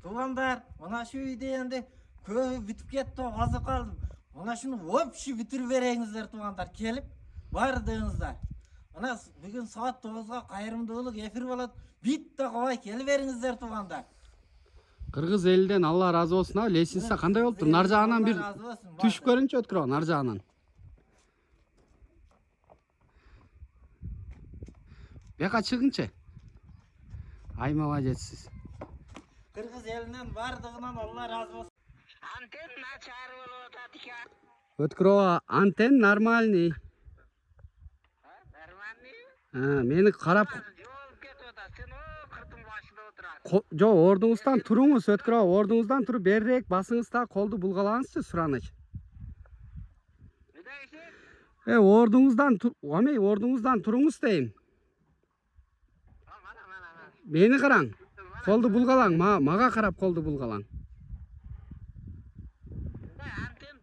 Tuğanlar, ona şu uyda endi köy bitip ketdi, azı kaldım. Ona şunu hopşu bitirip vereyinizler tuğanlar, kelip bardığınızlar. Ana bugün saat 9'ga kayırımdılık efir болады. Bitti kovay keliveriңiздер tuğanlar. Kırgız elinden Allah razı olsun abi. Lesinse kanday oldu? Nar жағынан bir түшүп көрүнчү Өткүрө, nar жағынан. Бияка чыгынчы. Ay молодецсиz. Kırgız elinden bardığından Allah razı olsun. Антен начар болуп атат экен. Өткүрө, антен нормальный. Нормальный? Мени карап Жолуп кетип атат. Сен кырдын башында отурасың. Жо, ордуңуздан туруңуз, Өткүрө, ордуңуздан туруп берирээк басыңыз да колду булгалагыңызчы, Сураныч. Не дейсиң? Ордуңуздан туруңуз дейм. Мени караң. Колду булгалаң, мага карап колду булгалаң. Антен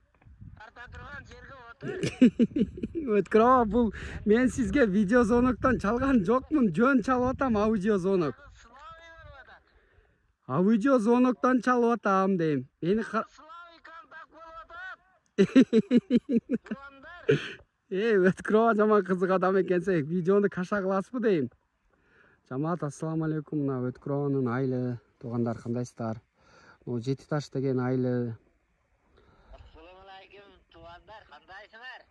тарта турган жерге отур. Өткүрө, бул мен сизге видеозвоноктон чалган жокмун, жөн чалып атам, аудиозвонок. Славий болуп атат. Аудиозвоноктон чалып атам дейм. Мени Славий контакт болуп атат. Тугандар. Өткүрө, жаман кызык адам экенсиң, видеону каша кыласызбы дейм. Жамаат, ассаламу алейкум. Мына Өткүрөнүн айылы, туугандар кандайсыздар? Могу Жети Таш деген айылы. Ассаламу алейкум, тугандар, кандайсыңар?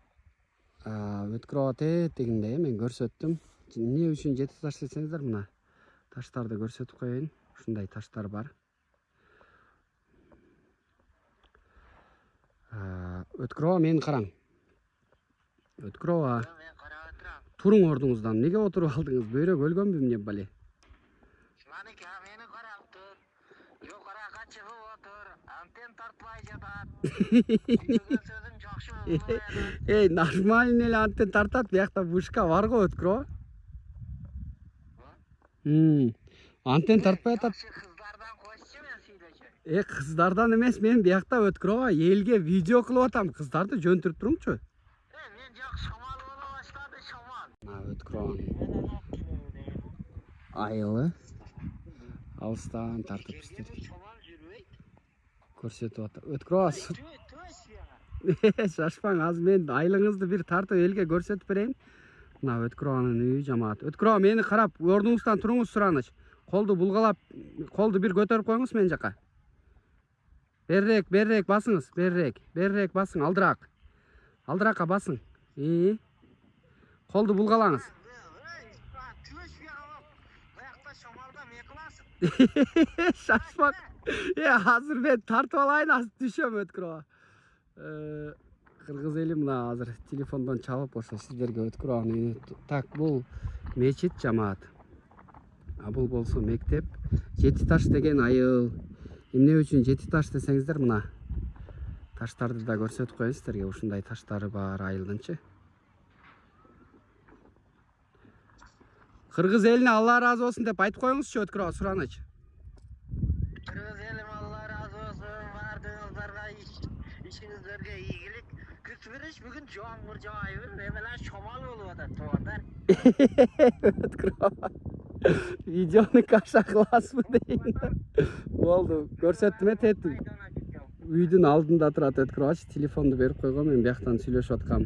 Өткүрө тегинде мен көрсөттүм. Эмне үчүн Жети Таш десеңиздер, мына таштарды көрсөтүп коеюн. Ушундай таштар бар. Өткүрө, мени караң. Өткүрө, Мен карап отурам. туруң ордуңуздан. Неге отуруп алдыңыз? Бөйрөк өлгөнбү эмне бале? Манеке, мени карап тур. Жокарака чыгып отур. Антен тартпай жатат. Деген сөзүң жакшы болду. Нормальный эле антен тартат, биякта вышка бар го, Өткүрө. Антен тартпай атат. Кыздардан койчу мен сүйлөчү. Кыздардан эмес, мен биякта Өткүрө элге видео кылып атам. Кыздарды жөнтүрүп туруңчу. Мен жак шамал боло баштады, шамал. Өткүрөнүн айылы алыстан тартып иштедик. Шамал жүрбөйт. Көрсөтүп атат. Өткүрө, Төс шашпаң, азыр мен айылыңызды бир тартып элге көрсөтүп берейин. Мына Өткүрөнүн үйү, жамаат. Өткүрө, мени карап ордуңуздан туруңуз, Сураныч. Колду булгалап, колду бир көтөрүп коюңуз мен жака. Берирээк басыңыз, берирээк басың, алдыраак. Алдыракка басың. Колду булгалаңыз. Төс баягта шамалда не кыласың? Шашпак. Азыр мен тартып алайын, азыр түшөм, Өткүрө. Кыргыз эли мына азыр телефондон чалып ошо сиздерге Өткүрөнүн үйүнү. Так, бул мечит, жамаат. Бул болсо мектеп. Жети Таш деген айыл. Эмне үчүн Жети Таш десеңиздер, мына таштарды да көрсөтүп коеюн сиздерге. Ушундай таштары бар айылдынчы. Кыргыз элине Алла разы болсун деп айтып коюңузчу, Өткүрө, Сураныч. Кыргыз элим Алла разы болсун, бардыгыңыздарга ишиңиздерге ийгилик. Күтүбүрүш бүгүн жамгыр жаайбы, менен шамал болуп атат, туугандар. Өткүрө, видеону каша кыласызбы дейм. Болду, көрсөттүм тетип. Үйдүн алдында турат Өткүрө, телефонду берип койгом, мен бияктан сүйлөшүп аткам.